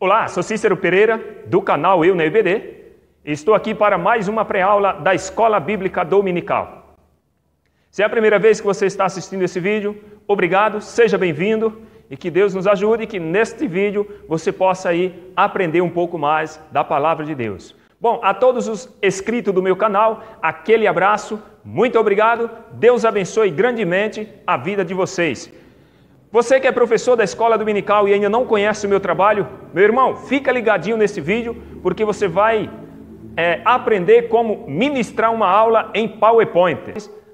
Olá, sou Cícero Pereira, do canal Eu na EBD. Estou aqui para mais uma pré-aula da Escola Bíblica Dominical. Se é a primeira vez que você está assistindo esse vídeo, obrigado, seja bem-vindo e que Deus nos ajude e que neste vídeo você possa aí aprender um pouco mais da Palavra de Deus. Bom, a todos os inscritos do meu canal, aquele abraço, muito obrigado, Deus abençoe grandemente a vida de vocês. Você que é professor da Escola Dominical e ainda não conhece o meu trabalho, meu irmão, fica ligadinho nesse vídeo, porque você vai aprender como ministrar uma aula em PowerPoint.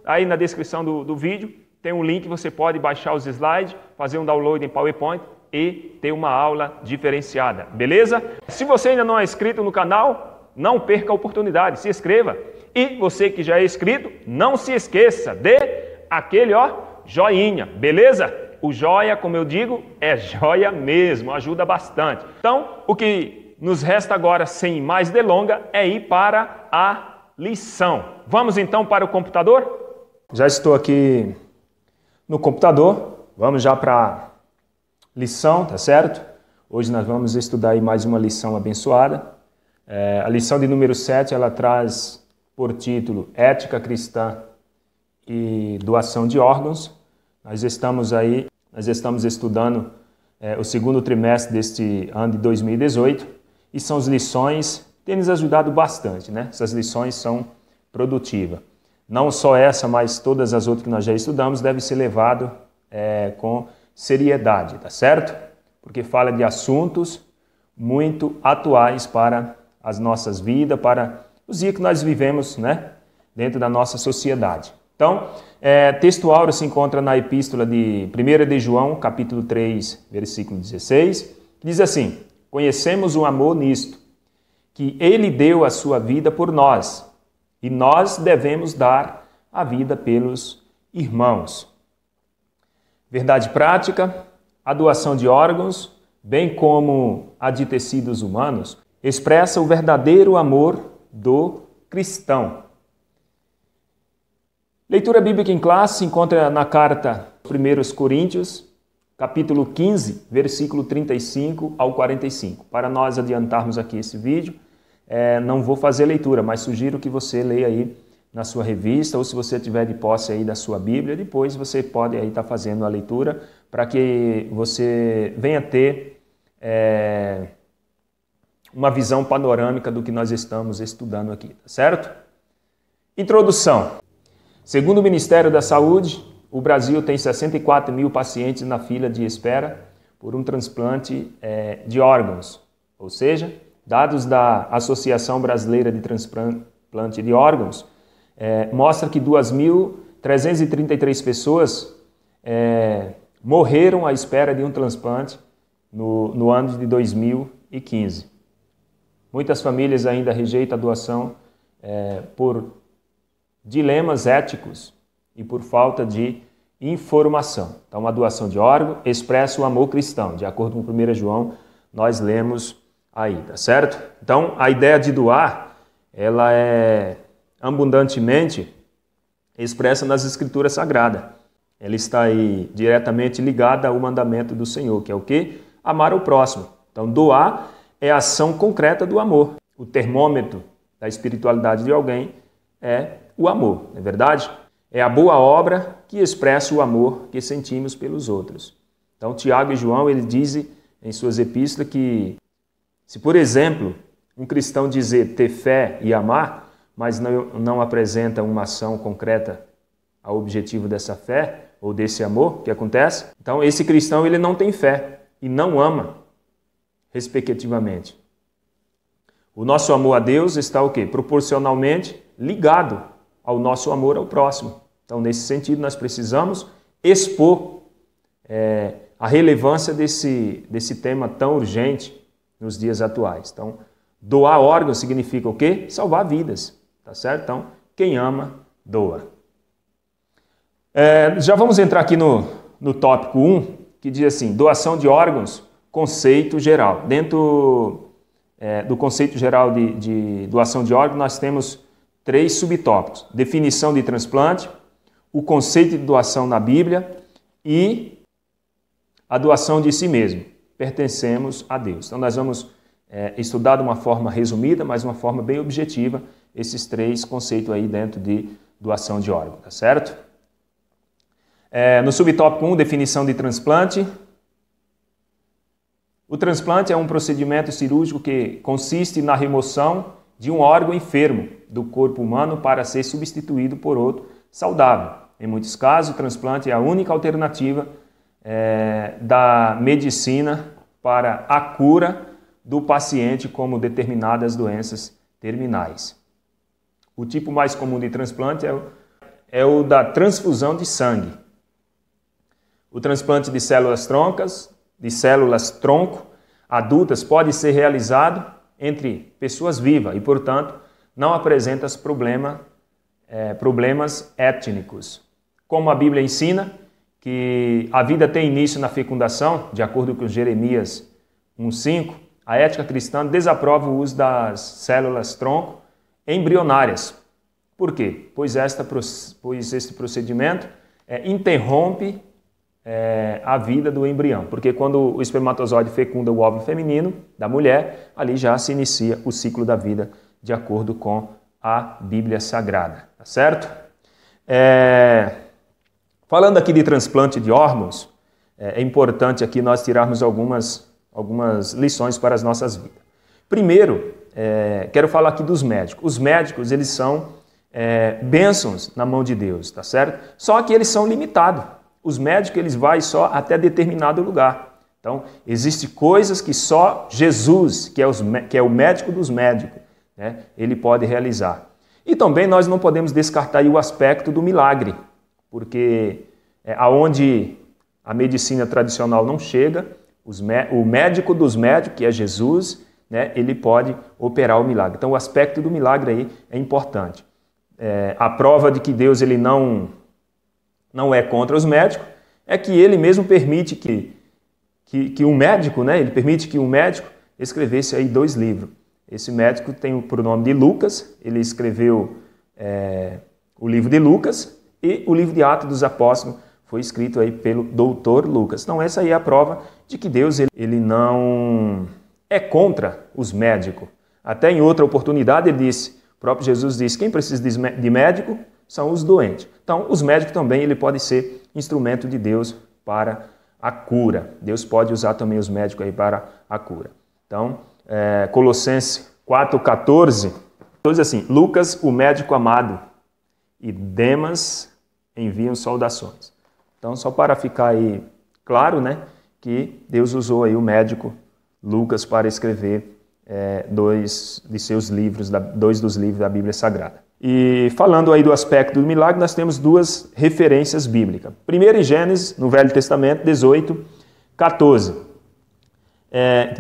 Aí na descrição do vídeo tem um link, você pode baixar os slides, fazer um download em PowerPoint e ter uma aula diferenciada, beleza? Se você ainda não é inscrito no canal, não perca a oportunidade, se inscreva. E você que já é inscrito, não se esqueça de aquele joinha, beleza? O joia, como eu digo, é joia mesmo, ajuda bastante. Então, o que nos resta agora, sem mais delonga, é ir para a lição. Vamos então para o computador? Já estou aqui no computador, vamos já para a lição, tá certo? Hoje nós vamos estudar aí mais uma lição abençoada. A lição de número 7, ela traz por título Ética Cristã e Doação de Órgãos. Nós estamos estudando o segundo trimestre deste ano de 2018 e são as lições que têm nos ajudado bastante, né? Essas lições são produtivas. Não só essa, mas todas as outras que nós já estudamos devem ser levadas com seriedade, tá certo? Porque fala de assuntos muito atuais para as nossas vidas, para os dias que nós vivemos, né? Dentro da nossa sociedade. Então, texto áureo se encontra na epístola de 1 de João, capítulo 3, versículo 16, que diz assim: conhecemos o amor nisto, que ele deu a sua vida por nós, e nós devemos dar a vida pelos irmãos. Verdade prática, a doação de órgãos, bem como a de tecidos humanos, expressa o verdadeiro amor do cristão. Leitura bíblica em classe se encontra na carta 1 Coríntios, capítulo 15, versículo 35 ao 45. Para nós adiantarmos aqui esse vídeo, não vou fazer leitura, mas sugiro que você leia aí na sua revista, ou se você tiver de posse aí da sua Bíblia, depois você pode aí estar fazendo a leitura para que você venha ter uma visão panorâmica do que nós estamos estudando aqui, tá certo? Introdução. Segundo o Ministério da Saúde, o Brasil tem 64 mil pacientes na fila de espera por um transplante de órgãos. Ou seja, dados da Associação Brasileira de Transplante de Órgãos mostram que 2.333 pessoas morreram à espera de um transplante no ano de 2015. Muitas famílias ainda rejeitam a doação por dilemas éticos e por falta de informação. Então, a doação de órgão expressa o amor cristão. De acordo com 1 João, nós lemos aí, tá certo? Então, a ideia de doar, ela é abundantemente expressa nas Escrituras Sagradas. Ela está aí diretamente ligada ao mandamento do Senhor, que é o quê? Amar o próximo. Então, doar é a ação concreta do amor. O termômetro da espiritualidade de alguém é o amor, não é verdade? É a boa obra que expressa o amor que sentimos pelos outros. Então, Tiago e João, eles dizem em suas epístolas que se, por exemplo, um cristão dizer ter fé e amar, mas não apresenta uma ação concreta ao objetivo dessa fé ou desse amor, o que acontece? Então, esse cristão ele não tem fé e não ama, respectivamente. O nosso amor a Deus está o quê? Proporcionalmente ligado ao nosso amor ao próximo. Então, nesse sentido, nós precisamos expor a relevância desse tema tão urgente nos dias atuais. Então, doar órgãos significa o quê? Salvar vidas, tá certo? Então, quem ama, doa. Já vamos entrar aqui no tópico 1, que diz assim, doação de órgãos, conceito geral. Dentro do conceito geral de doação de órgãos, nós temos 3 subtópicos: definição de transplante, o conceito de doação na Bíblia e a doação de si mesmo. pertencemos a Deus. Então nós vamos estudar de uma forma resumida, mas de uma forma bem objetiva, esses 3 conceitos aí dentro de doação de órgão, tá certo? No subtópico 1, definição de transplante. O transplante é um procedimento cirúrgico que consiste na remoção de um órgão enfermo do corpo humano para ser substituído por outro saudável. Em muitos casos, o transplante é a única alternativa da medicina para a cura do paciente como determinadas doenças terminais. O tipo mais comum de transplante é o da transfusão de sangue. O transplante de células tronco adultas pode ser realizado entre pessoas vivas e, portanto, não apresenta problemas étnicos. Como a Bíblia ensina que a vida tem início na fecundação, de acordo com Jeremias 1,5, a ética cristã desaprova o uso das células tronco embrionárias. Por quê? Pois este procedimento interrompe a vida do embrião. Porque quando o espermatozoide fecunda o óvulo feminino da mulher, ali já se inicia o ciclo da vida de acordo com a Bíblia Sagrada. Tá certo? Falando aqui de transplante de órgãos, é importante aqui nós tirarmos algumas lições para as nossas vidas. Primeiro, quero falar aqui dos médicos. Os médicos, eles são bênçãos na mão de Deus, tá certo? Só que eles são limitados. Os médicos, eles vão só até determinado lugar. Então, existem coisas que só Jesus, que é o médico dos médicos, né, ele pode realizar. E também nós não podemos descartar aí o aspecto do milagre, porque aonde a medicina tradicional não chega, o médico dos médicos, que é Jesus, né, ele pode operar o milagre. Então, o aspecto do milagre aí é importante. A prova de que Deus ele não é contra os médicos é que ele mesmo permite que um médico, né, ele permite que um médico escrevesse aí 2 livros. Esse médico tem o pronome de Lucas, ele escreveu o livro de Lucas e o livro de Atos dos Apóstolos foi escrito aí pelo doutor Lucas. Então essa aí é a prova de que Deus ele não é contra os médicos. Até em outra oportunidade ele disse, o próprio Jesus disse, quem precisa de médico são os doentes. Então os médicos também ele pode ser instrumento de Deus para a cura. Deus pode usar também os médicos aí para a cura. Então, Colossenses 4,14, diz assim, Lucas, o médico amado, e Demas enviam saudações. Então, só para ficar aí claro, né, que Deus usou aí o médico Lucas para escrever 2 de seus livros, 2 dos livros da Bíblia Sagrada. E falando aí do aspecto do milagre, nós temos 2 referências bíblicas. Primeiro em Gênesis, no Velho Testamento, 18:14.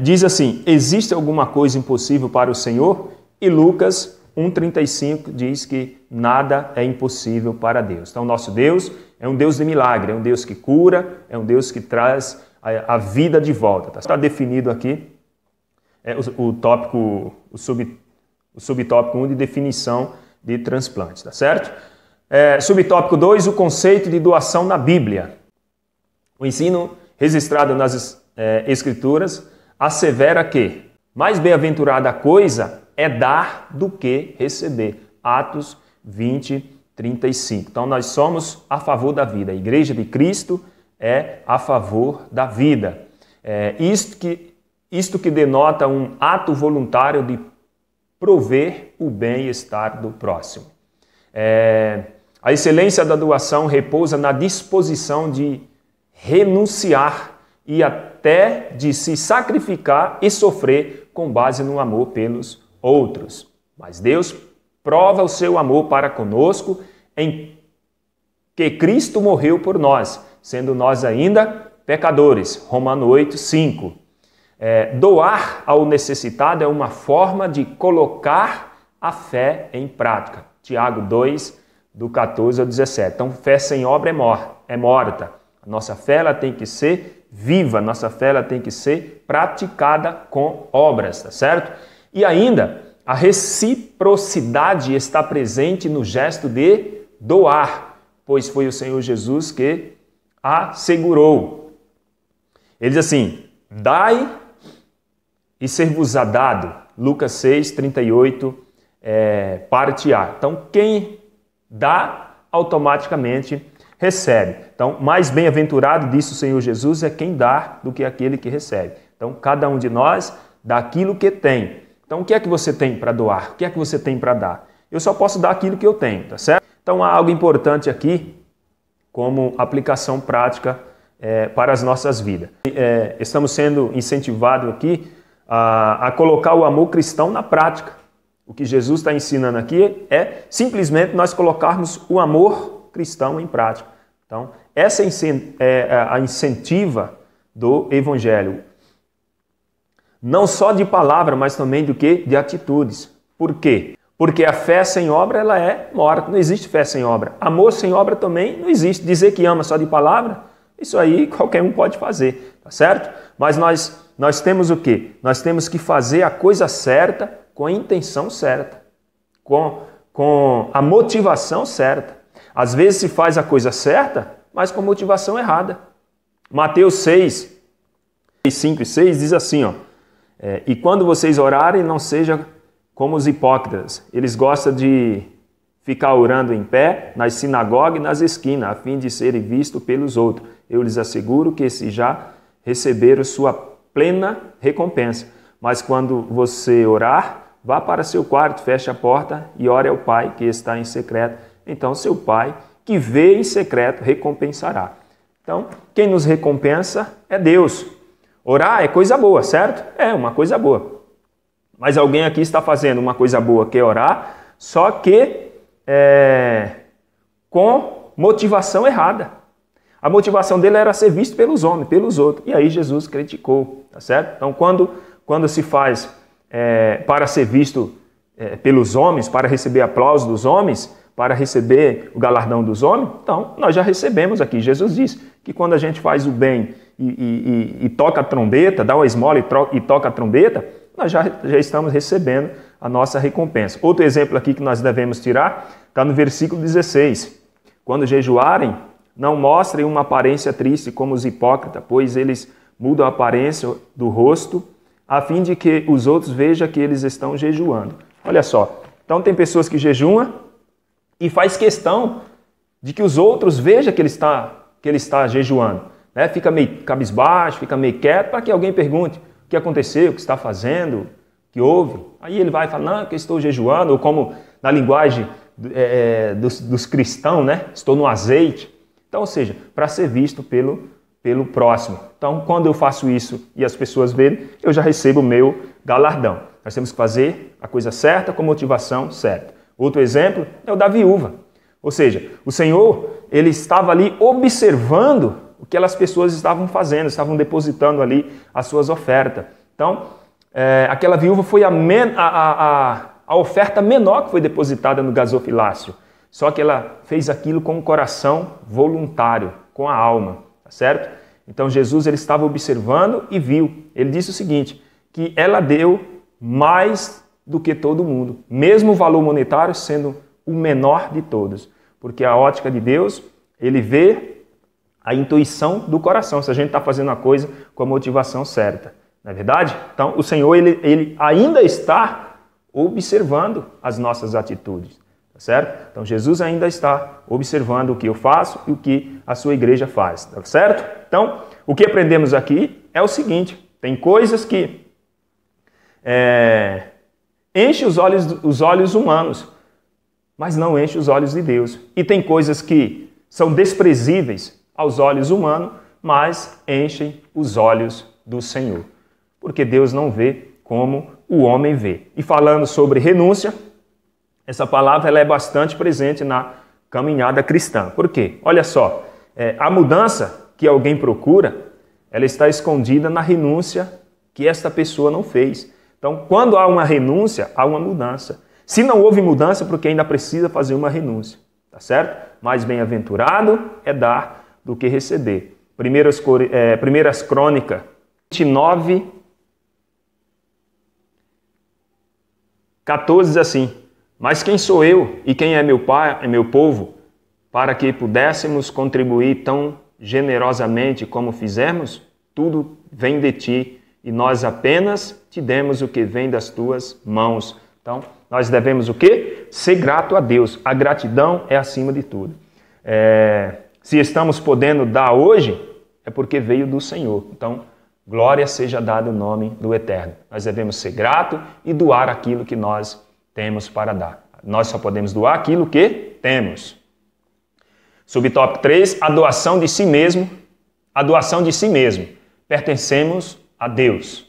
Diz assim, existe alguma coisa impossível para o Senhor? E Lucas 1:35 diz que nada é impossível para Deus. Então, nosso Deus é um Deus de milagre, é um Deus que cura, é um Deus que traz a vida de volta. Está definido aqui o subtópico 1 de definição de transplante, tá certo? Subtópico 2, o conceito de doação na Bíblia. O ensino registrado nas Escrituras assevera que mais bem-aventurada coisa é dar do que receber. Atos 20:35. Então nós somos a favor da vida. A Igreja de Cristo é a favor da vida. Isto que denota um ato voluntário de prover o bem-estar do próximo. A excelência da doação repousa na disposição de renunciar e até de se sacrificar e sofrer com base no amor pelos outros. Mas Deus prova o seu amor para conosco em que Cristo morreu por nós, sendo nós ainda pecadores. Romanos 8:5. Doar ao necessitado é uma forma de colocar a fé em prática. Tiago 2, do 14 ao 17. Então, fé sem obra é morta. A nossa fé ela tem que ser viva, nossa fé ela tem que ser praticada com obras, tá certo? E ainda, a reciprocidade está presente no gesto de doar, pois foi o Senhor Jesus que assegurou. Ele diz assim, dai e ser-vos-á dado. Lucas 6, 38, parte A. Então, quem dá, automaticamente recebe. Então, mais bem-aventurado, disse o Senhor Jesus, é quem dá do que aquele que recebe. Então, cada um de nós dá aquilo que tem. Então, o que é que você tem para doar? O que é que você tem para dar? Eu só posso dar aquilo que eu tenho, tá certo? Então, há algo importante aqui, como aplicação prática para as nossas vidas. Estamos sendo incentivados aqui a colocar o amor cristão na prática. O que Jesus está ensinando aqui é simplesmente nós colocarmos o amor cristão em prática. Então, essa é a incentiva do Evangelho. Não só de palavra, mas também do que? De atitudes. Por quê? Porque a fé sem obra, ela é morta. Não existe fé sem obra. Amor sem obra também não existe. Dizer que ama só de palavra, isso aí qualquer um pode fazer, tá certo? Mas nós temos o quê? Nós temos que fazer a coisa certa com a intenção certa, com a motivação certa. Às vezes se faz a coisa certa, mas com a motivação errada. Mateus 6, 5 e 6 diz assim, ó, e quando vocês orarem, não seja como os hipócritas. Eles gostam de ficar orando em pé, nas sinagogas e nas esquinas, a fim de serem vistos pelos outros. Eu lhes asseguro que esses já receberam sua plena recompensa. Mas quando você orar, vá para seu quarto, feche a porta e ore ao Pai que está em secreto. Então seu Pai, que vê em secreto, recompensará. Então, quem nos recompensa é Deus. Orar é coisa boa, certo? É uma coisa boa. Mas alguém aqui está fazendo uma coisa boa, que é orar, só que com motivação errada. A motivação dele era ser visto pelos homens, pelos outros. E aí Jesus criticou, tá certo? Então, quando se faz para ser visto pelos homens, para receber aplauso dos homens, para receber o galardão dos homens, então nós já recebemos aqui. Jesus diz que quando a gente faz o bem e toca a trombeta, dá uma esmola e toca a trombeta, nós já estamos recebendo a nossa recompensa. Outro exemplo aqui que nós devemos tirar está no versículo 16. Quando jejuarem, não mostrem uma aparência triste como os hipócritas, pois eles mudam a aparência do rosto, a fim de que os outros vejam que eles estão jejuando. Olha só, então tem pessoas que jejuam e faz questão de que os outros vejam que ele está jejuando. Né? Fica meio cabisbaixo, fica meio quieto, para que alguém pergunte o que aconteceu, o que está fazendo, o que houve. Aí ele vai falar, não, que eu estou jejuando, ou como na linguagem dos cristãos, né? Estou no azeite. Então, ou seja, para ser visto pelo próximo. Então, quando eu faço isso e as pessoas verem, eu já recebo o meu galardão. Nós temos que fazer a coisa certa com motivação certa. Outro exemplo é o da viúva. Ou seja, o Senhor, ele estava ali observando o que aquelas pessoas estavam fazendo, estavam depositando ali as suas ofertas. Então, aquela viúva foi a oferta menor que foi depositada no gasofilácio. Só que ela fez aquilo com o coração voluntário, com a alma, tá certo? Então Jesus ele estava observando e viu. Ele disse o seguinte, que ela deu mais do que todo mundo, mesmo o valor monetário sendo o menor de todos. Porque a ótica de Deus, ele vê a intuição do coração, se a gente está fazendo a coisa com a motivação certa. Não é verdade? Então o Senhor ele ainda está observando as nossas atitudes. Certo? Então Jesus ainda está observando o que eu faço e o que a sua igreja faz, tá certo? Então, o que aprendemos aqui é o seguinte, tem coisas que enchem os olhos humanos, mas não enchem os olhos de Deus. E tem coisas que são desprezíveis aos olhos humanos, mas enchem os olhos do Senhor. Porque Deus não vê como o homem vê. E falando sobre renúncia, essa palavra ela é bastante presente na caminhada cristã. Por quê? Olha só, a mudança que alguém procura, ela está escondida na renúncia que esta pessoa não fez. Então, quando há uma renúncia, há uma mudança. Se não houve mudança, porque ainda precisa fazer uma renúncia. Tá certo? Mais bem-aventurado é dar do que receber. Primeiras Crônicas 29, 14 diz assim, mas quem sou eu e quem é meu pai, é meu povo, para que pudéssemos contribuir tão generosamente como fizemos? tudo vem de ti e nós apenas te demos o que vem das tuas mãos. Então, nós devemos o quê? Ser grato a Deus. A gratidão é acima de tudo. Se estamos podendo dar hoje, é porque veio do Senhor. Então, glória seja dada o nome do Eterno. Nós devemos ser gratos e doar aquilo que nós temos para dar. Nós só podemos doar aquilo que temos. Subtópico 3, a doação de si mesmo. A doação de si mesmo. Pertencemos a Deus.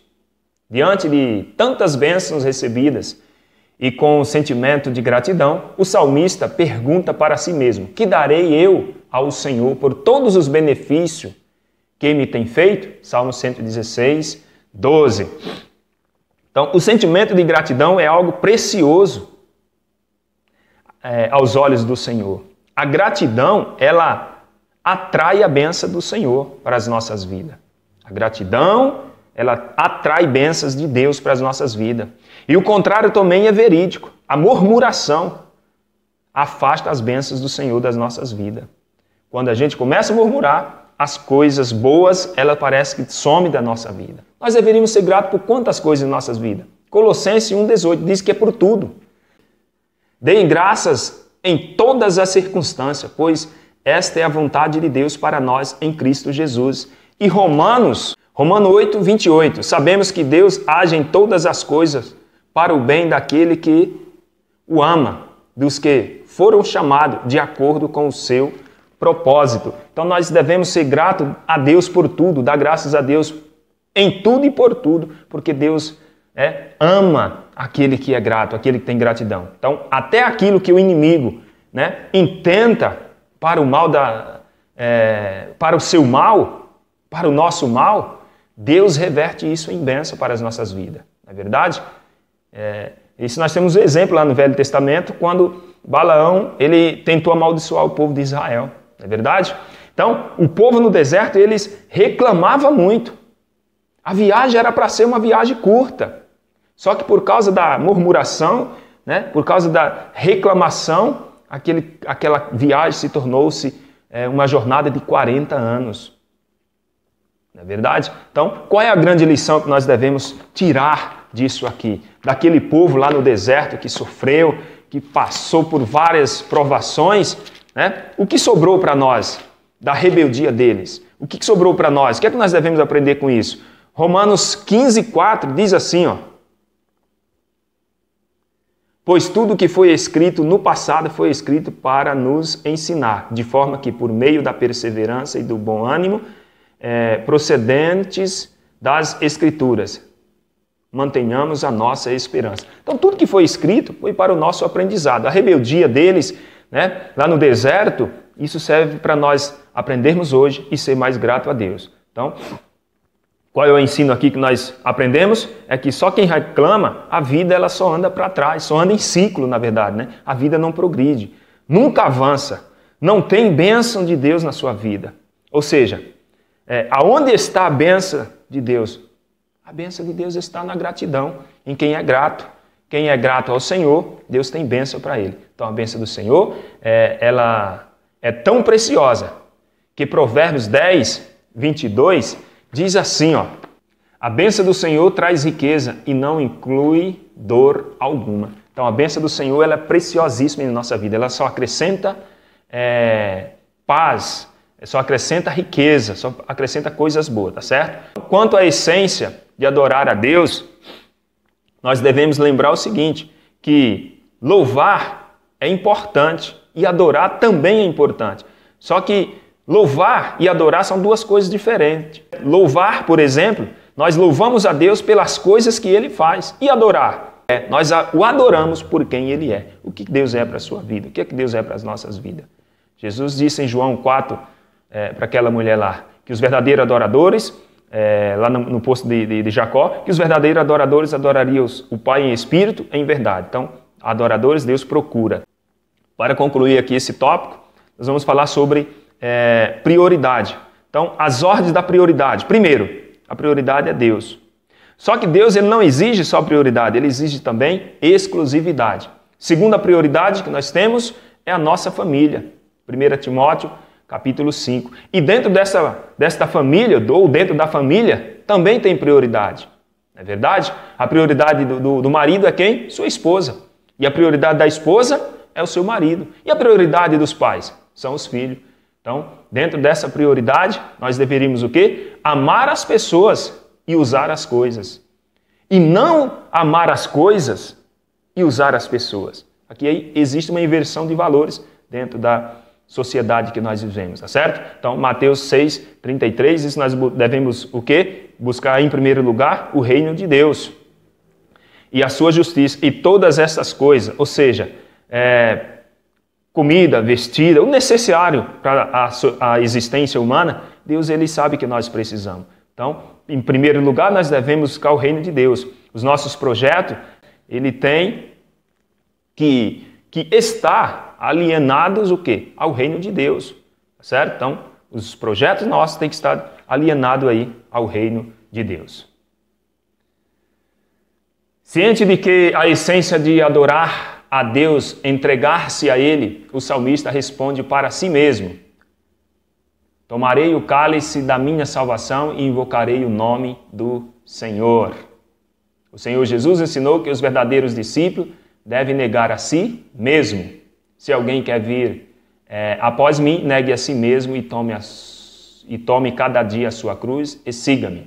Diante de tantas bênçãos recebidas e com o sentimento de gratidão, o salmista pergunta para si mesmo: que darei eu ao Senhor por todos os benefícios que me tem feito? Salmo 116, 12. Então, o sentimento de gratidão é algo precioso aos olhos do Senhor. A gratidão, ela atrai a bênção do Senhor para as nossas vidas. A gratidão, ela atrai bênçãos de Deus para as nossas vidas. E o contrário também é verídico. A murmuração afasta as bênçãos do Senhor das nossas vidas. Quando a gente começa a murmurar, as coisas boas, ela parece que some da nossa vida. Nós deveríamos ser gratos por quantas coisas em nossas vidas? Colossenses 1,18 diz que é por tudo. Deem graças em todas as circunstâncias, pois esta é a vontade de Deus para nós em Cristo Jesus. E Romanos 8, 28, sabemos que Deus age em todas as coisas para o bem daquele que o ama, dos que foram chamados de acordo com o seu propósito. Então nós devemos ser gratos a Deus por tudo, dar graças a Deus em tudo e por tudo, porque Deus ama aquele que é grato, aquele que tem gratidão. Então, até aquilo que o inimigo intenta para o mal para o seu mal, para o nosso mal, Deus reverte isso em bênção para as nossas vidas. Não é verdade? Isso nós temos um exemplo lá no Velho Testamento, quando Balaão ele tentou amaldiçoar o povo de Israel. Não é verdade? Então, o povo no deserto, eles reclamavam muito. A viagem era para ser uma viagem curta. Só que por causa da murmuração, por causa da reclamação, aquela viagem se tornou-se uma jornada de 40 anos. Não é verdade? Então, qual é a grande lição que nós devemos tirar disso aqui? Daquele povo lá no deserto que sofreu, que passou por várias provações, o que sobrou para nós da rebeldia deles? O que sobrou para nós? O que é que nós devemos aprender com isso? Romanos 15, 4 diz assim, pois tudo que foi escrito no passado foi escrito para nos ensinar, de forma que por meio da perseverança e do bom ânimo procedentes das Escrituras, mantenhamos a nossa esperança. Então tudo que foi escrito foi para o nosso aprendizado. A rebeldia deles, lá no deserto, isso serve para nós aprendermos hoje e ser mais grato a Deus. Então, qual é o ensino aqui que nós aprendemos? É que só quem reclama, a vida ela só anda para trás, só anda em ciclo, na verdade. A vida não progride, nunca avança, não tem bênção de Deus na sua vida. Ou seja, aonde está a bênção de Deus? A bênção de Deus está na gratidão, em quem é grato. Quem é grato ao Senhor, Deus tem bênção para ele. Então a bênção do Senhor, ela é tão preciosa que Provérbios 10, 22 diz assim, a bênção do Senhor traz riqueza e não inclui dor alguma. Então a bênção do Senhor ela é preciosíssima em nossa vida, ela só acrescenta paz, só acrescenta riqueza, só acrescenta coisas boas, tá certo? Quanto à essência de adorar a Deus, nós devemos lembrar o seguinte, que louvar é importante e adorar também é importante. Só que louvar e adorar são duas coisas diferentes. Louvar, por exemplo, nós louvamos a Deus pelas coisas que Ele faz. E adorar, nós o adoramos por quem Ele é. O que Deus é para a sua vida? O que Deus é para as nossas vidas? Jesus disse em João 4, para aquela mulher lá, que os verdadeiros adoradores, lá no poço de Jacó, que os verdadeiros adoradores adorariam o Pai em espírito e em verdade. Então, adoradores Deus procura. Para concluir aqui esse tópico, nós vamos falar sobre prioridade. Então, as ordens da prioridade. Primeiro, a prioridade é Deus. Só que Deus ele não exige só prioridade, Ele exige também exclusividade. Segunda prioridade que nós temos é a nossa família. 1 Timóteo, capítulo 5. E dentro desta família, ou dentro da família, também tem prioridade. Não é verdade? A prioridade do marido é quem? Sua esposa. E a prioridade da esposa é o seu marido. E a prioridade dos pais? São os filhos. Então, dentro dessa prioridade, nós deveríamos o quê? Amar as pessoas e usar as coisas. E não amar as coisas e usar as pessoas. Aqui existe uma inversão de valores dentro da sociedade que nós vivemos, tá certo? Então, Mateus 6:33, isso nós devemos o quê? Buscar em primeiro lugar o reino de Deus e a sua justiça e todas essas coisas, ou seja, comida, vestida, o necessário para a existência humana, Deus ele sabe que nós precisamos. Então, em primeiro lugar, nós devemos buscar o reino de Deus. Os nossos projetos, ele tem que estar alienados o quê? Ao reino de Deus, certo? Então, os projetos nossos têm que estar alienados aí ao reino de Deus. Ciente de que a essência de adorar a Deus, entregar-se a Ele, o salmista responde para si mesmo: tomarei o cálice da minha salvação e invocarei o nome do Senhor. O Senhor Jesus ensinou que os verdadeiros discípulos devem negar a si mesmo. Se alguém quer vir após mim, negue a si mesmo e tome cada dia a sua cruz e siga-me.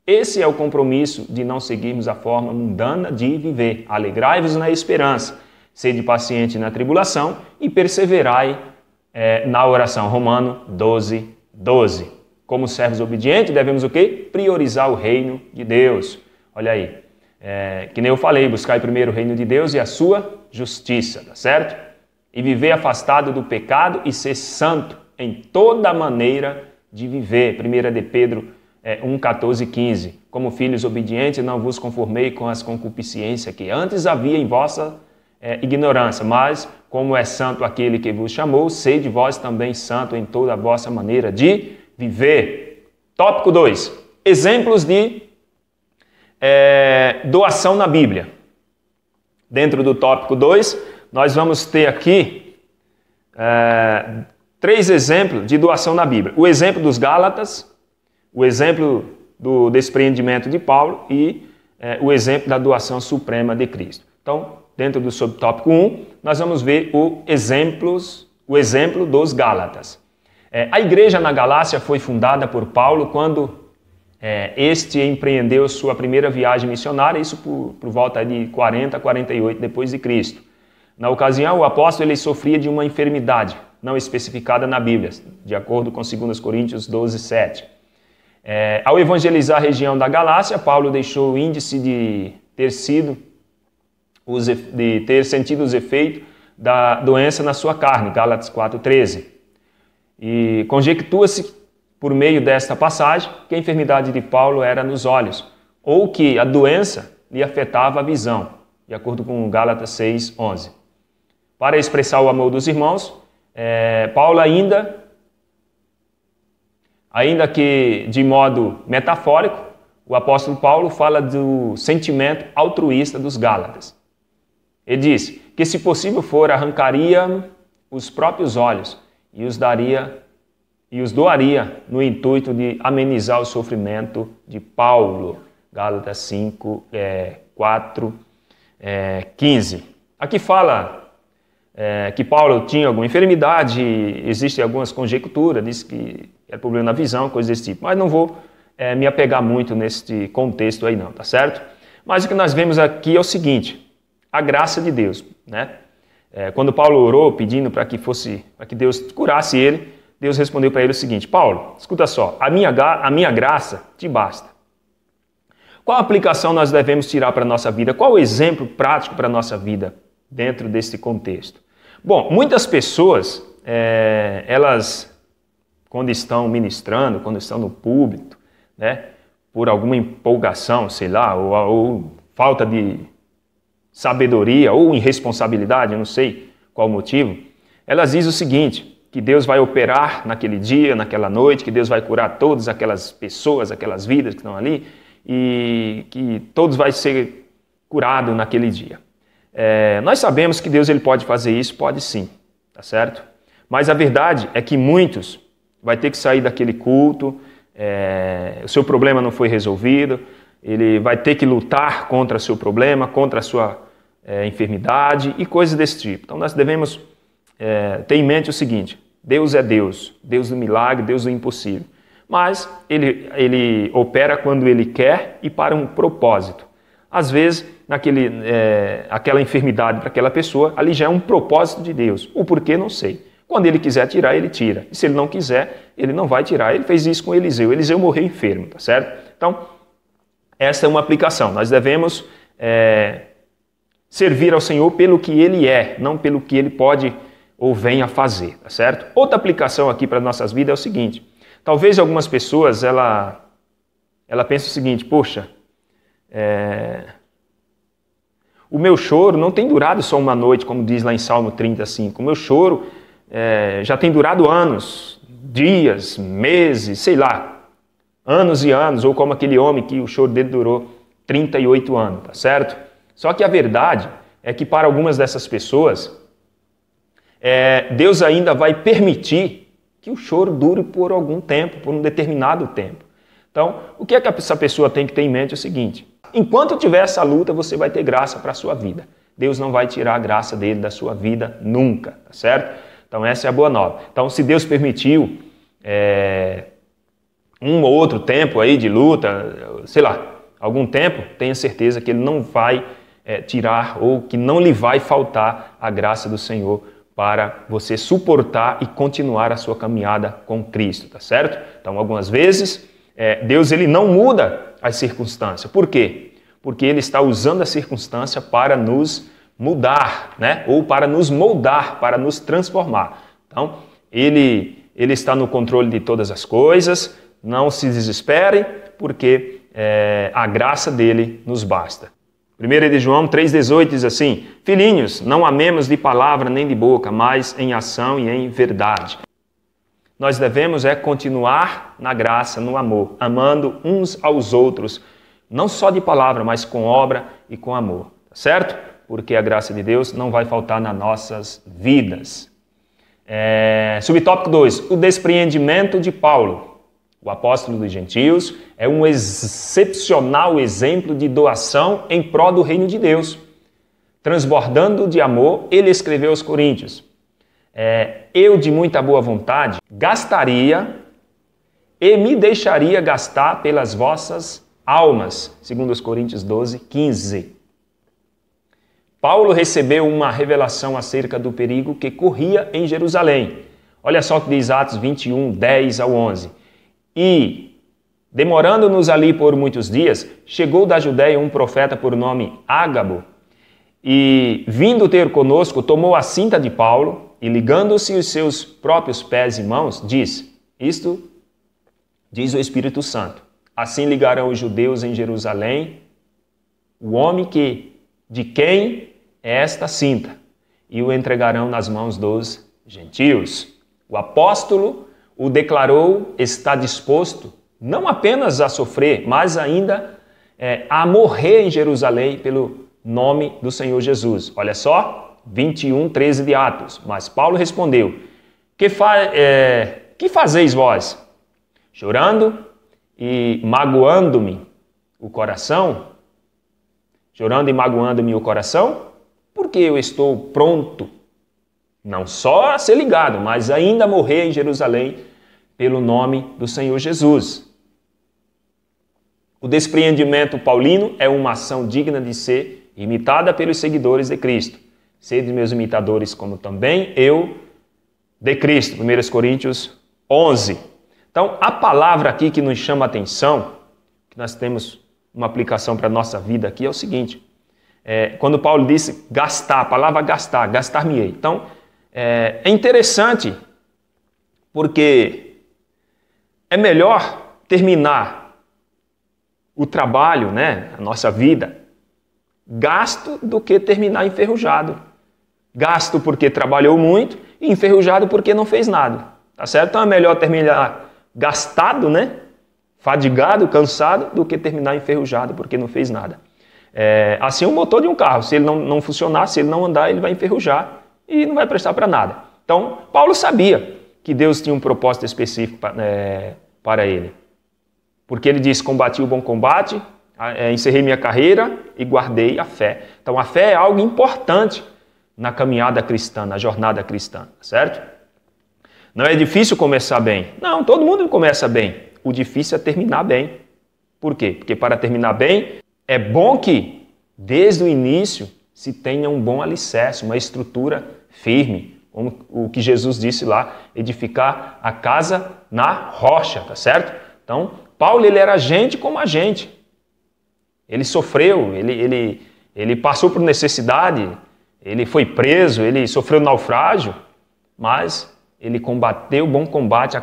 Esse é o compromisso de não seguirmos a forma mundana de viver. Alegrai-vos na esperança, sede paciente na tribulação e perseverai na oração. Romano 12:12. Como servos obedientes, devemos o quê? Priorizar o reino de Deus. Olha aí, que nem eu falei, buscar primeiro o reino de Deus e a sua justiça, tá certo? E viver afastado do pecado e ser santo em toda maneira de viver. 1 de Pedro 1:14-15. Como filhos obedientes, não vos conformei com as concupiscências que antes havia em vossa ignorância, mas como é santo aquele que vos chamou, sede vós também santo em toda a vossa maneira de viver. Tópico 2. Exemplos de doação na Bíblia. Dentro do tópico 2, nós vamos ter aqui 3 exemplos de doação na Bíblia. O exemplo dos Gálatas, o exemplo do despreendimento de Paulo e o exemplo da doação suprema de Cristo. Então, dentro do subtópico 1, nós vamos ver o exemplo dos Gálatas. A igreja na Galácia foi fundada por Paulo quando este empreendeu sua primeira viagem missionária, isso por volta de 40 a 48 depois de Cristo. Na ocasião, o apóstolo ele sofria de uma enfermidade não especificada na Bíblia, de acordo com 2 Coríntios 12:7. Ao evangelizar a região da Galácia, Paulo deixou o índice de ter sentido os efeitos da doença na sua carne, Gálatas 4:13. E conjectua-se, por meio desta passagem, que a enfermidade de Paulo era nos olhos, ou que a doença lhe afetava a visão, de acordo com Gálatas 6:11. Para expressar o amor dos irmãos, Paulo ainda que de modo metafórico, o apóstolo Paulo fala do sentimento altruísta dos Gálatas. Ele diz que, se possível for, arrancaria os próprios olhos e os doaria no intuito de amenizar o sofrimento de Paulo. Gálatas 5:4-15. Aqui fala que Paulo tinha alguma enfermidade, existem algumas conjecturas, diz que era problema na visão, coisas desse tipo. Mas não vou me apegar muito nesse contexto aí não, tá certo? Mas o que nós vemos aqui é o seguinte: a graça de Deus, né? Quando Paulo orou pedindo para que Deus curasse ele, Deus respondeu para ele o seguinte: Paulo, escuta só, a minha graça te basta. Qual aplicação nós devemos tirar para a nossa vida? Qual o exemplo prático para a nossa vida dentro desse contexto? Bom, muitas pessoas, elas, quando estão ministrando, quando estão no púlpito, né, por alguma empolgação, sei lá, ou falta de sabedoria ou irresponsabilidade, eu não sei qual o motivo, elas dizem o seguinte: que Deus vai operar naquele dia, naquela noite, que Deus vai curar todas aquelas pessoas, aquelas vidas que estão ali, e que todos vai ser curado naquele dia. Nós sabemos que Deus ele pode fazer isso, pode sim, tá certo? Mas a verdade é que muitos vai ter que sair daquele culto, o seu problema não foi resolvido, ele vai ter que lutar contra o seu problema, contra a sua enfermidade e coisas desse tipo. Então nós devemos ter em mente o seguinte: Deus é Deus, Deus do milagre, Deus do impossível. Mas ele opera quando Ele quer e para um propósito. Às vezes, aquela enfermidade para aquela pessoa, ali já é um propósito de Deus. O porquê, não sei. Quando Ele quiser tirar, Ele tira. E se Ele não quiser, Ele não vai tirar. Ele fez isso com Eliseu. Eliseu morreu enfermo, tá certo? Então, essa é uma aplicação. Nós devemos servir ao Senhor pelo que Ele é, não pelo que Ele pode ou vem a fazer, tá certo? Outra aplicação aqui para as nossas vidas é o seguinte: talvez algumas pessoas, ela pensa o seguinte: poxa, o meu choro não tem durado só uma noite, como diz lá em Salmo 35. O meu choro já tem durado anos, dias, meses, sei lá, anos e anos, ou como aquele homem que o choro dele durou 38 anos, tá certo? Só que a verdade é que para algumas dessas pessoas, Deus ainda vai permitir que o choro dure por algum tempo, por um determinado tempo. Então, o que é que essa pessoa tem que ter em mente é o seguinte: enquanto tiver essa luta, você vai ter graça para a sua vida. Deus não vai tirar a graça dele da sua vida nunca, tá certo? Então, essa é a boa nova. Então, se Deus permitiu um ou outro tempo aí de luta, sei lá, algum tempo, tenha certeza que Ele não vai tirar ou que não lhe vai faltar a graça do Senhor para você suportar e continuar a sua caminhada com Cristo, tá certo? Então, algumas vezes, Deus ele não muda as circunstâncias. Por quê? Porque Ele está usando a circunstância para nos mudar, né? Ou para nos moldar, para nos transformar. Então, Ele está no controle de todas as coisas, não se desespere, porque a graça dele nos basta. 1 de João 3,18 diz assim: filhinhos, não amemos de palavra nem de boca, mas em ação e em verdade. Nós devemos continuar na graça, no amor, amando uns aos outros, não só de palavra, mas com obra e com amor, tá certo? Porque a graça de Deus não vai faltar nas nossas vidas. Subtópico 2, o despreendimento de Paulo. O apóstolo dos gentios é um excepcional exemplo de doação em prol do reino de Deus. Transbordando de amor, ele escreveu aos Coríntios: eu de muita boa vontade gastaria e me deixaria gastar pelas vossas almas, segundo os Coríntios 12:15. Paulo recebeu uma revelação acerca do perigo que corria em Jerusalém. Olha só o que diz Atos 21, 10 ao 11. E, demorando-nos ali por muitos dias, chegou da Judéia um profeta por nome Ágabo, e, vindo ter conosco, tomou a cinta de Paulo, e ligando-se os seus próprios pés e mãos, isto diz o Espírito Santo: assim ligarão os judeus em Jerusalém o homem de quem é esta cinta, e o entregarão nas mãos dos gentios. O apóstolo o declarou estar disposto não apenas a sofrer, mas ainda a morrer em Jerusalém pelo nome do Senhor Jesus. Olha só, 21:13 de Atos. Mas Paulo respondeu: que fazeis vós? Chorando e magoando-me o coração? Chorando e magoando-me o coração? Porque eu estou pronto não só a ser ligado, mas ainda a morrer em Jerusalém pelo nome do Senhor Jesus. O despreendimento paulino é uma ação digna de ser imitada pelos seguidores de Cristo. Sede meus imitadores, como também eu de Cristo. 1 Coríntios 11. Então, a palavra aqui que nos chama a atenção, que nós temos uma aplicação para a nossa vida aqui, é o seguinte: quando Paulo disse gastar, a palavra gastar, gastar-me-ei. Então, é interessante, porque é melhor terminar o trabalho, né, a nossa vida, gasto do que terminar enferrujado. Gasto porque trabalhou muito e enferrujado porque não fez nada. Tá certo? Então é melhor terminar gastado, né, fadigado, cansado, do que terminar enferrujado porque não fez nada. Assim o motor de um carro, se ele não funcionar, se ele não andar, ele vai enferrujar e não vai prestar para nada. Então, Paulo sabia que Deus tinha um propósito específico para ele. Porque ele diz, combati o bom combate, encerrei minha carreira e guardei a fé. Então, a fé é algo importante na caminhada cristã, na jornada cristã, certo? Não é difícil começar bem. Não, todo mundo começa bem. O difícil é terminar bem. Por quê? Porque para terminar bem, é bom que, desde o início, se tenha um bom alicerce, uma estrutura firme. Como o que Jesus disse lá, edificar a casa na rocha, tá certo? Então, Paulo, ele era gente como a gente. Ele sofreu, ele passou por necessidade, ele foi preso, ele sofreu naufrágio, mas ele combateu o bom combate,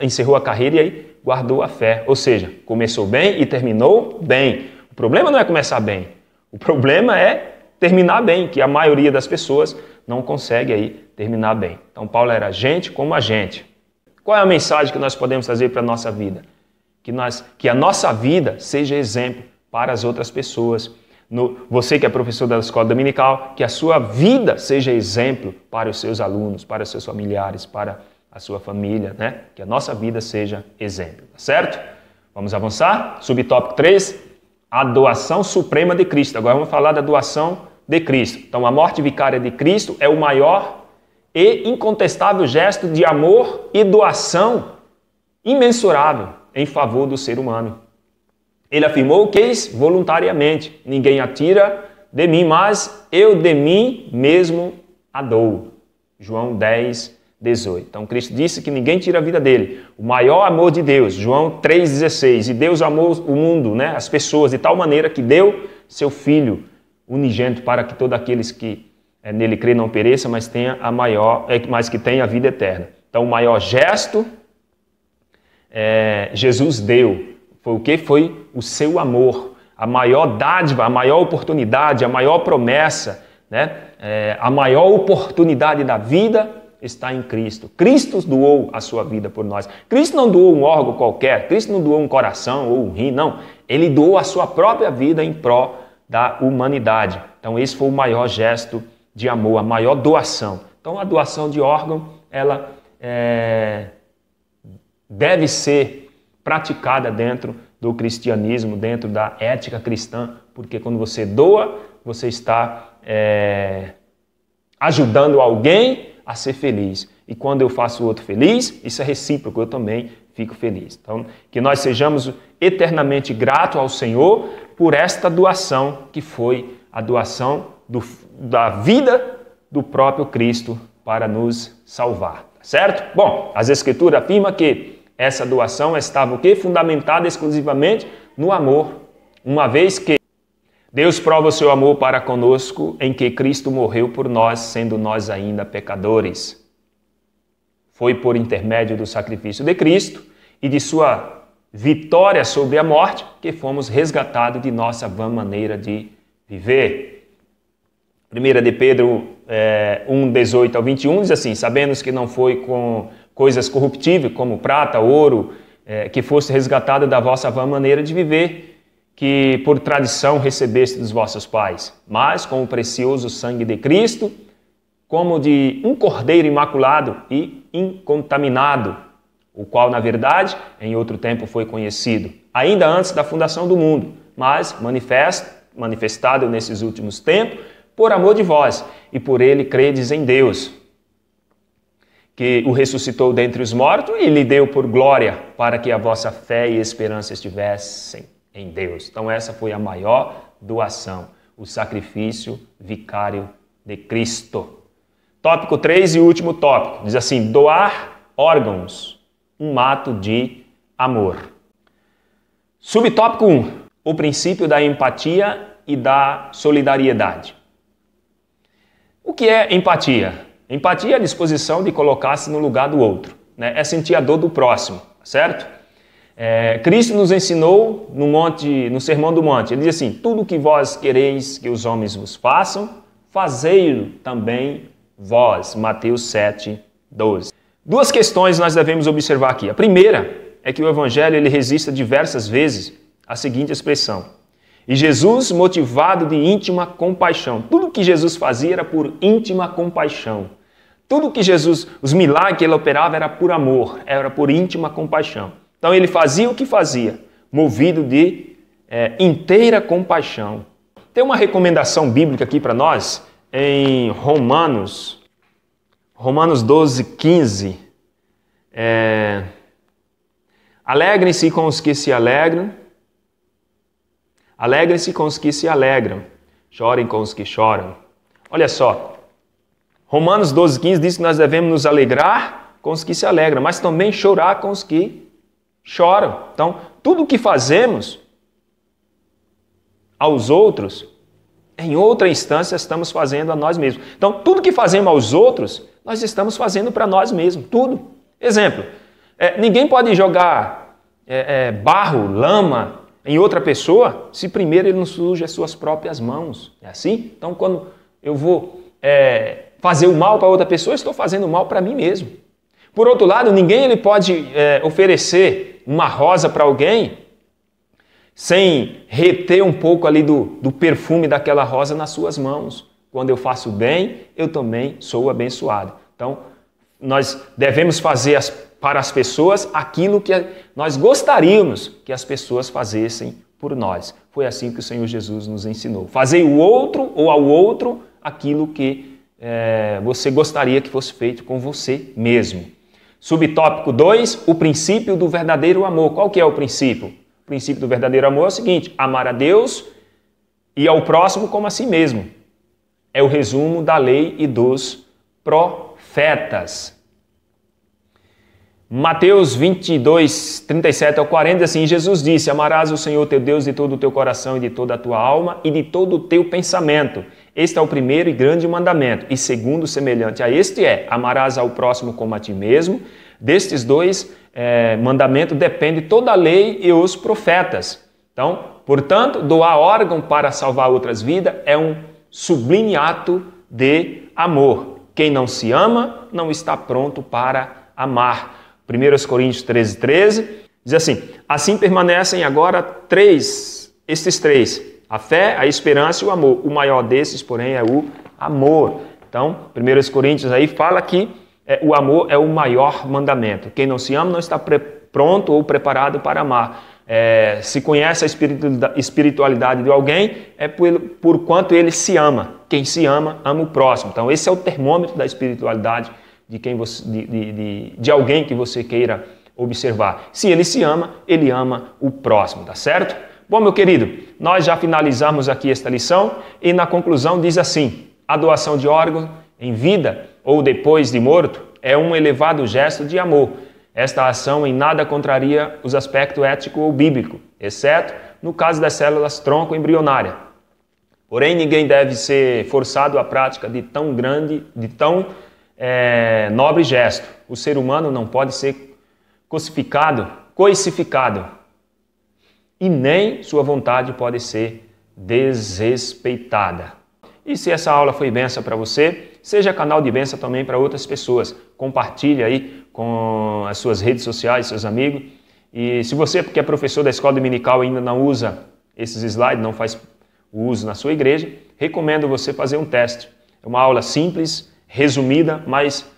encerrou a carreira e aí guardou a fé. Ou seja, começou bem e terminou bem. O problema não é começar bem, o problema é terminar bem, que a maioria das pessoas não consegue aí terminar bem. Então, Paulo era gente como a gente. Qual é a mensagem que nós podemos trazer para a nossa vida? Que a nossa vida seja exemplo para as outras pessoas. Você que é professor da escola dominical, que a sua vida seja exemplo para os seus alunos, para os seus familiares, para a sua família, né? Que a nossa vida seja exemplo, tá certo? Vamos avançar? Subtópico 3, a doação suprema de Cristo. Agora vamos falar da doação de Cristo. Então, a morte vicária de Cristo é o maior e incontestável gesto de amor e doação imensurável em favor do ser humano. Ele afirmou que voluntariamente, ninguém a tira de mim, mas eu de mim mesmo a dou. João 10, 18. Então Cristo disse que ninguém tira a vida dele. O maior amor de Deus, João 3,16. E Deus amou o mundo, né, as pessoas, de tal maneira que deu seu Filho unigênito para que todos aqueles que nele crê não pereça, mas que tenha a vida eterna. Então o maior gesto Jesus deu. Foi o que? Foi o seu amor, a maior dádiva, a maior oportunidade, a maior promessa, né? A maior oportunidade da vida está em Cristo. Cristo doou a sua vida por nós. Cristo não doou um órgão qualquer, Cristo não doou um coração ou um rim, não. Ele doou a sua própria vida em prol da humanidade. Então esse foi o maior gesto de amor, a maior doação. Então a doação de órgão, ela deve ser praticada dentro do cristianismo, dentro da ética cristã, porque quando você doa, você está ajudando alguém a ser feliz. E quando eu faço o outro feliz, isso é recíproco, eu também fico feliz. Então, que nós sejamos eternamente gratos ao Senhor por esta doação, que foi a doação da vida do próprio Cristo para nos salvar. Certo? Bom, as Escrituras afirmam que essa doação estava o quê? Fundamentada exclusivamente no amor, uma vez que Deus prova o seu amor para conosco em que Cristo morreu por nós, sendo nós ainda pecadores. Foi por intermédio do sacrifício de Cristo e de sua vitória sobre a morte que fomos resgatados de nossa vã maneira de viver. 1 de Pedro 1, 18 ao 21 diz assim: sabendo que não foi com coisas corruptíveis como prata, ouro, que fosse resgatado da vossa vã maneira de viver, que por tradição recebeste dos vossos pais, mas com o precioso sangue de Cristo, como de um cordeiro imaculado e incontaminado, o qual, na verdade, em outro tempo foi conhecido, ainda antes da fundação do mundo, mas manifestado nesses últimos tempos, por amor de vós, e por ele credes em Deus, que o ressuscitou dentre os mortos e lhe deu por glória, para que a vossa fé e esperança estivessem em Deus. Então essa foi a maior doação, o sacrifício vicário de Cristo. Tópico 3 e último tópico, diz assim: doar órgãos, um ato de amor. Subtópico 1, o princípio da empatia e da solidariedade. O que é empatia? Empatia é a disposição de colocar-se no lugar do outro, né? É sentir a dor do próximo, certo? Cristo nos ensinou no Sermão do Monte. Ele diz assim: tudo o que vós quereis que os homens vos façam, fazei-o também vós. Mateus 7, 12. Duas questões nós devemos observar aqui. A primeira é que o Evangelho ele resiste diversas vezes à seguinte expressão: e Jesus, motivado de íntima compaixão. Tudo que Jesus fazia era por íntima compaixão. Tudo que Jesus, os milagres que ele operava era por amor, era por íntima compaixão. Então ele fazia o que fazia, movido de inteira compaixão. Tem uma recomendação bíblica aqui para nós, em Romanos 12, 15. Alegrem-se com os que se alegram, alegrem-se com os que se alegram, chorem com os que choram. Olha só, Romanos 12, 15 diz que nós devemos nos alegrar com os que se alegram, mas também chorar com os que choram. Então, tudo o que fazemos aos outros, em outra instância, estamos fazendo a nós mesmos. Então, tudo que fazemos aos outros, nós estamos fazendo para nós mesmos, tudo. Exemplo, ninguém pode jogar barro, lama em outra pessoa se primeiro ele não suja as suas próprias mãos. É assim? Então, quando eu vou fazer o mal para outra pessoa, eu estou fazendo o mal para mim mesmo. Por outro lado, ninguém ele pode oferecer uma rosa para alguém sem reter um pouco ali do perfume daquela rosa nas suas mãos. Quando eu faço bem, eu também sou abençoado. Então, nós devemos fazer para as pessoas aquilo que nós gostaríamos que as pessoas fazessem por nós. Foi assim que o Senhor Jesus nos ensinou. Fazer o outro ou ao outro aquilo que você gostaria que fosse feito com você mesmo. Subtópico 2, o princípio do verdadeiro amor. Qual que é o princípio? O princípio do verdadeiro amor é o seguinte: amar a Deus e ao próximo como a si mesmo. É o resumo da lei e dos profetas. Mateus 22, 37 ao 40, assim, Jesus disse: amarás o Senhor teu Deus de todo o teu coração e de toda a tua alma e de todo o teu pensamento. Este é o primeiro e grande mandamento. E segundo, semelhante a este amarás ao próximo como a ti mesmo. Destes dois mandamentos depende toda a lei e os profetas. Então, portanto, doar órgão para salvar outras vidas é um sublime ato de amor. Quem não se ama não está pronto para amar. 1 Coríntios 13, 13 diz assim permanecem agora estes três, a fé, a esperança e o amor. O maior desses, porém, é o amor. Então, 1 Coríntios aí fala que o amor é o maior mandamento. Quem não se ama não está pronto ou preparado para amar. Se conhece a espiritualidade de alguém, é por quanto ele se ama. Quem se ama, ama o próximo. Então, esse é o termômetro da espiritualidade de alguém que você queira observar. Se ele se ama, ele ama o próximo, tá certo? Bom, meu querido, nós já finalizamos aqui esta lição e na conclusão diz assim: a doação de órgão em vida ou depois de morto é um elevado gesto de amor. Esta ação em nada contraria os aspectos ético ou bíblico, exceto no caso das células tronco embrionária. Porém, ninguém deve ser forçado à prática de tão nobre gesto. O ser humano não pode ser coisificado e nem sua vontade pode ser desrespeitada. E se essa aula foi bênção para você, seja canal de bênção também para outras pessoas. Compartilhe aí com as suas redes sociais, seus amigos. E se você, que é professor da escola dominical, ainda não usa esses slides, não faz o uso na sua igreja, recomendo você fazer um teste. É uma aula simples, resumida, mas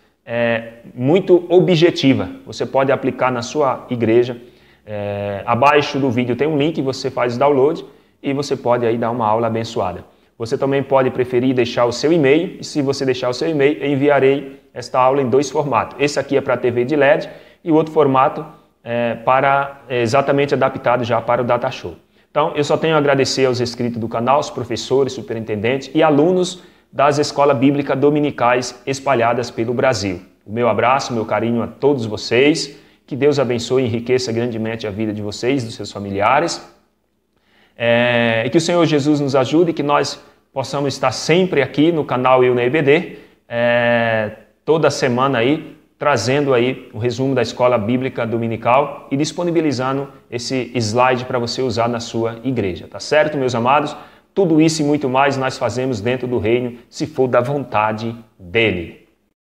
muito objetiva. Você pode aplicar na sua igreja. Abaixo do vídeo tem um link, você faz o download e você pode aí dar uma aula abençoada. Você também pode preferir deixar o seu e-mail, e se você deixar o seu e-mail, eu enviarei esta aula em 2 formatos. Esse aqui é para TV de LED e o outro formato exatamente adaptado já para o Data Show. Então, eu só tenho a agradecer aos inscritos do canal, os professores, superintendentes e alunos das escolas bíblicas dominicais espalhadas pelo Brasil. O meu abraço, meu carinho a todos vocês. Que Deus abençoe e enriqueça grandemente a vida de vocês, dos seus familiares. E que o Senhor Jesus nos ajude e que nós possamos estar sempre aqui no canal Eu na EBD, toda semana aí, trazendo aí o resumo da Escola Bíblica Dominical e disponibilizando esse slide para você usar na sua igreja, tá certo, meus amados? Tudo isso e muito mais nós fazemos dentro do reino, se for da vontade dEle.